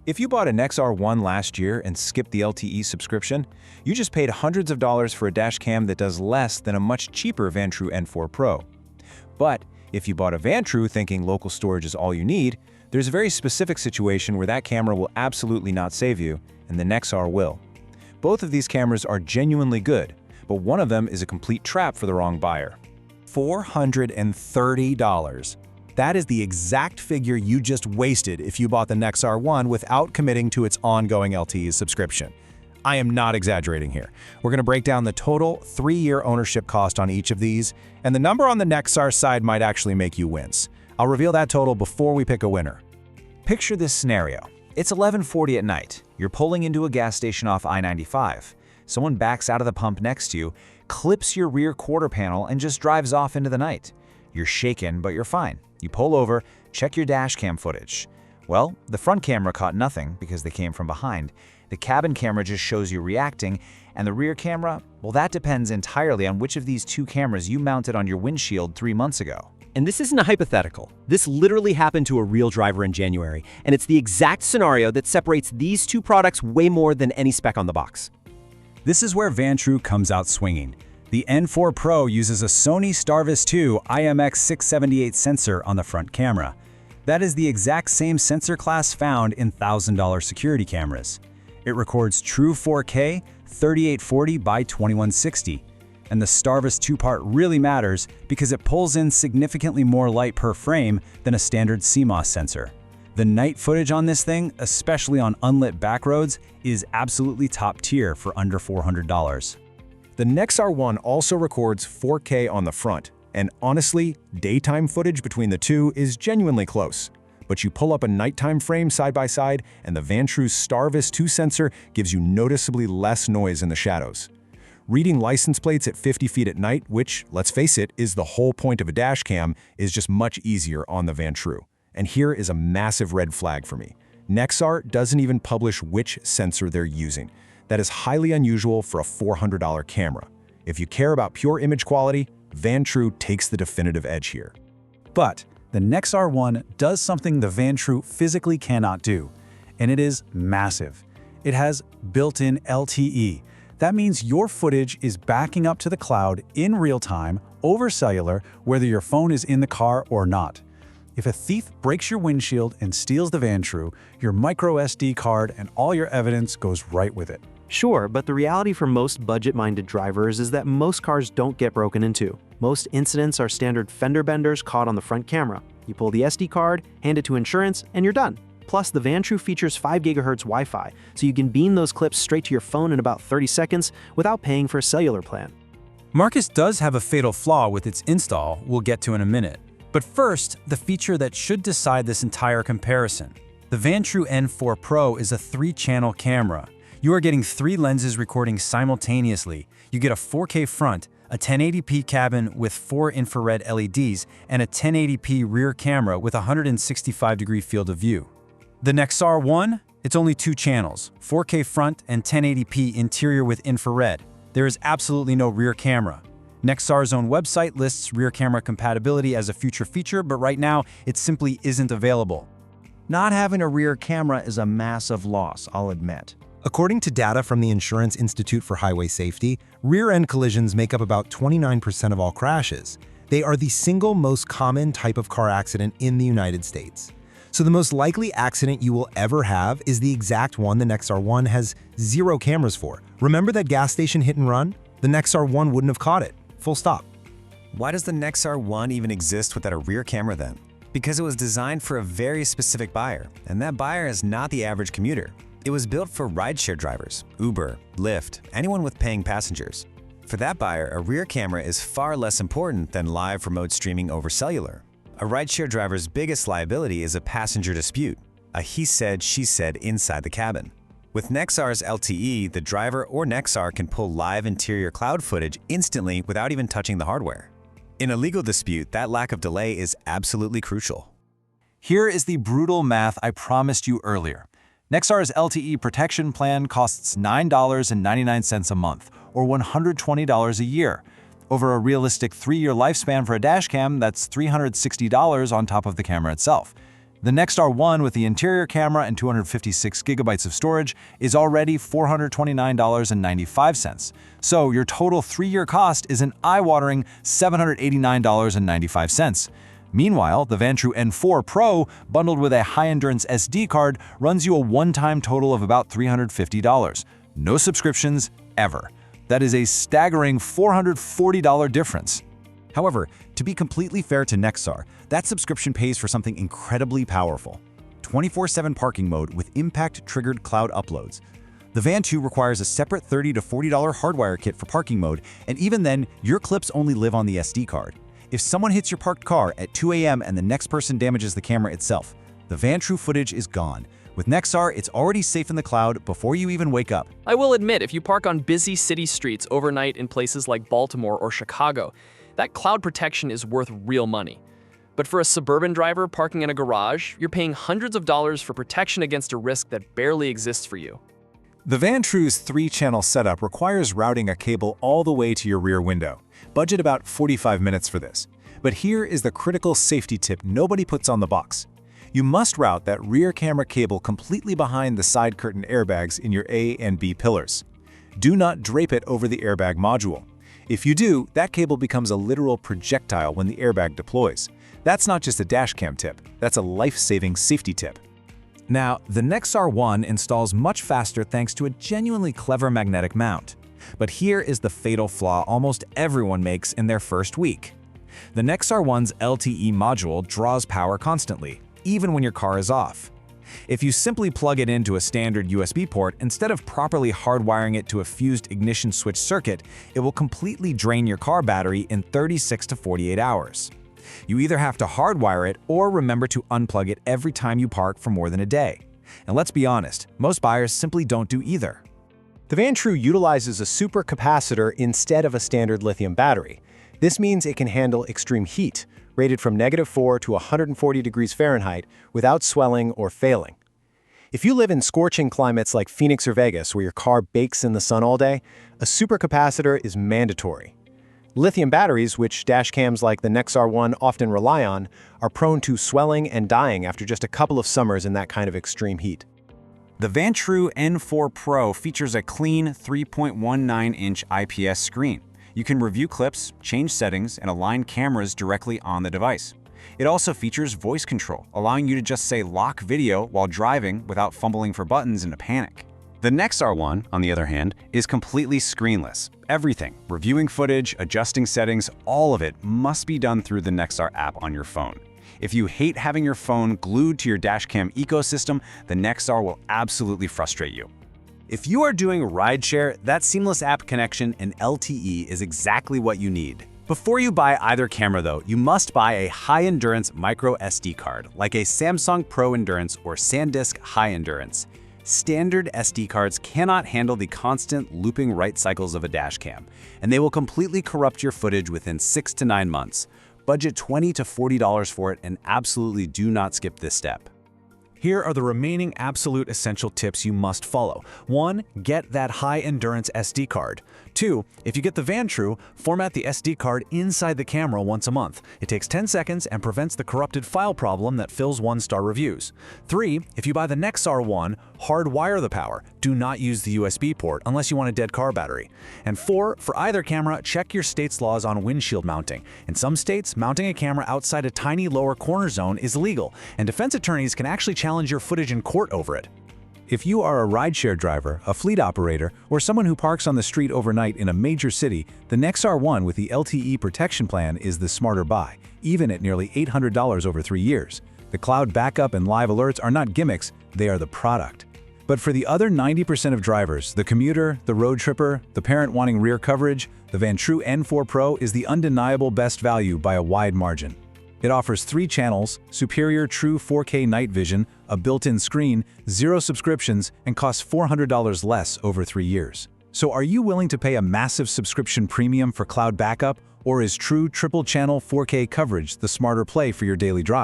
If you bought a Nexar One last year and skipped the LTE subscription, you just paid hundreds of dollars for a dash cam that does less than a much cheaper Vantrue N4 Pro. But if you bought a Vantrue thinking local storage is all you need, there's a very specific situation where that camera will absolutely not save you, and the Nexar will. Both of these cameras are genuinely good, but one of them is a complete trap for the wrong buyer. $430. That is the exact figure you just wasted if you bought the Nexar One without committing to its ongoing LTE subscription. I am not exaggerating here. We're going to break down the total 3-year ownership cost on each of these, and the number on the Nexar side might actually make you wince. I'll reveal that total before we pick a winner. Picture this scenario. It's 11:40 at night. You're pulling into a gas station off I-95. Someone backs out of the pump next to you, clips your rear quarter panel, and just drives off into the night. You're shaken, but you're fine. You pull over, check your dash cam footage. Well, the front camera caught nothing because they came from behind. The cabin camera just shows you reacting, and the rear camera, well, that depends entirely on which of these two cameras you mounted on your windshield 3 months ago. And this isn't a hypothetical. This literally happened to a real driver in January, and it's the exact scenario that separates these two products way more than any spec on the box. This is where Vantrue comes out swinging. The N4 Pro uses a Sony Starvis 2 IMX678 sensor on the front camera. That is the exact same sensor class found in $1,000 security cameras. It records true 4K 3840 by 2160. And the Starvis 2 part really matters because it pulls in significantly more light per frame than a standard CMOS sensor. The night footage on this thing, especially on unlit back roads, is absolutely top tier for under $400. The Nexar One also records 4K on the front, and honestly, daytime footage between the two is genuinely close. But you pull up a nighttime frame side by side, and the Vantrue's Starvis 2 sensor gives you noticeably less noise in the shadows. Reading license plates at 50 feet at night, which, let's face it, is the whole point of a dash cam, is just much easier on the Vantrue. And here is a massive red flag for me. Nexar doesn't even publish which sensor they're using. That is highly unusual for a $400 camera. If you care about pure image quality, Vantrue takes the definitive edge here. But the Nexar One does something the Vantrue physically cannot do, and it is massive. It has built-in LTE. That means your footage is backing up to the cloud in real time over cellular, whether your phone is in the car or not. If a thief breaks your windshield and steals the Vantrue, your micro SD card and all your evidence goes right with it. Sure, but the reality for most budget-minded drivers is that most cars don't get broken into. Most incidents are standard fender benders caught on the front camera. You pull the SD card, hand it to insurance, and you're done. Plus, the Vantrue features 5 GHz Wi-Fi, so you can beam those clips straight to your phone in about 30 seconds without paying for a cellular plan. Marcus does have a fatal flaw with its install we'll get to in a minute. But first, the feature that should decide this entire comparison. The Vantrue N4 Pro is a 3-channel camera. You are getting 3 lenses recording simultaneously. You get a 4K front, a 1080p cabin with 4 infrared LEDs, and a 1080p rear camera with a 165-degree field of view. The Nexar One? It's only 2 channels, 4K front and 1080p interior with infrared. There is absolutely no rear camera. Nexar's own website lists rear camera compatibility as a future feature, but right now, it simply isn't available. Not having a rear camera is a massive loss, I'll admit. According to data from the Insurance Institute for Highway Safety, rear-end collisions make up about 29% of all crashes. They are the single most common type of car accident in the United States. So the most likely accident you will ever have is the exact one the Nexar One has 0 cameras for. Remember that gas station hit and run? The Nexar One wouldn't have caught it. Full stop. Why does the Nexar One even exist without a rear camera then? Because it was designed for a very specific buyer, and that buyer is not the average commuter. It was built for rideshare drivers, Uber, Lyft, anyone with paying passengers. For that buyer, a rear camera is far less important than live remote streaming over cellular. A rideshare driver's biggest liability is a passenger dispute, a he said, she said inside the cabin. With Nexar's LTE, the driver or Nexar can pull live interior cloud footage instantly without even touching the hardware. In a legal dispute, that lack of delay is absolutely crucial. Here is the brutal math I promised you earlier. Nexar's LTE protection plan costs $9.99 a month, or $120 a year. Over a realistic 3-year lifespan for a dashcam, that's $360 on top of the camera itself. The Nexar One with the interior camera and 256 gigabytes of storage is already $429.95. So your total 3-year cost is an eye-watering $789.95. Meanwhile, the Vantrue N4 Pro, bundled with a high-endurance SD card, runs you a one-time total of about $350. No subscriptions, ever. That is a staggering $440 difference. However, to be completely fair to Nexar, that subscription pays for something incredibly powerful: 24/7 parking mode with impact-triggered cloud uploads. The Van 2 requires a separate $30 to $40 hardwire kit for parking mode, and even then, your clips only live on the SD card. If someone hits your parked car at 2 a.m. and the next person damages the camera itself, the Vantrue footage is gone. With Nexar, it's already safe in the cloud before you even wake up. I will admit, if you park on busy city streets overnight in places like Baltimore or Chicago, that cloud protection is worth real money. But for a suburban driver parking in a garage, you're paying hundreds of dollars for protection against a risk that barely exists for you. The Vantrue's 3-channel setup requires routing a cable all the way to your rear window. Budget about 45 minutes for this. But here is the critical safety tip nobody puts on the box. You must route that rear camera cable completely behind the side curtain airbags in your A and B pillars. Do not drape it over the airbag module. If you do, that cable becomes a literal projectile when the airbag deploys. That's not just a dashcam tip, that's a life-saving safety tip. Now, the Nexar One installs much faster thanks to a genuinely clever magnetic mount. But here is the fatal flaw almost everyone makes in their first week. The Nexar One's LTE module draws power constantly, even when your car is off. If you simply plug it into a standard USB port instead of properly hardwiring it to a fused ignition switch circuit, it will completely drain your car battery in 36 to 48 hours. You either have to hardwire it or remember to unplug it every time you park for more than a day. And let's be honest, most buyers simply don't do either. The Vantrue utilizes a supercapacitor instead of a standard lithium battery. This means it can handle extreme heat, rated from -4 to 140 degrees Fahrenheit, without swelling or failing. If you live in scorching climates like Phoenix or Vegas where your car bakes in the sun all day, a supercapacitor is mandatory. Lithium batteries, which dashcams like the Nexar One often rely on, are prone to swelling and dying after just a couple of summers in that kind of extreme heat. The Vantrue N4 Pro features a clean 3.19-inch IPS screen. You can review clips, change settings, and align cameras directly on the device. It also features voice control, allowing you to just say lock video while driving without fumbling for buttons in a panic. The Nexar One, on the other hand, is completely screenless. Everything, reviewing footage, adjusting settings, all of it must be done through the Nexar app on your phone. If you hate having your phone glued to your dashcam ecosystem, the Nexar will absolutely frustrate you. If you are doing rideshare, that seamless app connection and LTE is exactly what you need. Before you buy either camera though, you must buy a high-endurance micro SD card, like a Samsung Pro Endurance or SanDisk High Endurance. Standard SD cards cannot handle the constant looping write cycles of a dashcam, and they will completely corrupt your footage within 6 to 9 months. Budget $20 to $40 for it and absolutely do not skip this step. Here are the remaining absolute essential tips you must follow. 1. Get that high-endurance SD card. 2. If you get the Vantrue, format the SD card inside the camera once a month. It takes 10 seconds and prevents the corrupted file problem that fills 1-star reviews. 3. If you buy the Nexar One, hardwire the power. Do not use the USB port unless you want a dead car battery. And 4. For either camera, check your state's laws on windshield mounting. In some states, mounting a camera outside a tiny lower corner zone is illegal, and defense attorneys can actually challenge your footage in court over it. If you are a rideshare driver, a fleet operator, or someone who parks on the street overnight in a major city, the Nexar One with the LTE protection plan is the smarter buy, even at nearly $800 over 3 years. The cloud backup and live alerts are not gimmicks, they are the product. But for the other 90% of drivers, the commuter, the road tripper, the parent wanting rear coverage, the Vantrue N4 Pro is the undeniable best value by a wide margin. It offers 3 channels, superior true 4K night vision, a built-in screen, 0 subscriptions, and costs $400 less over 3 years. So are you willing to pay a massive subscription premium for cloud backup, or is true triple-channel 4K coverage the smarter play for your daily drive?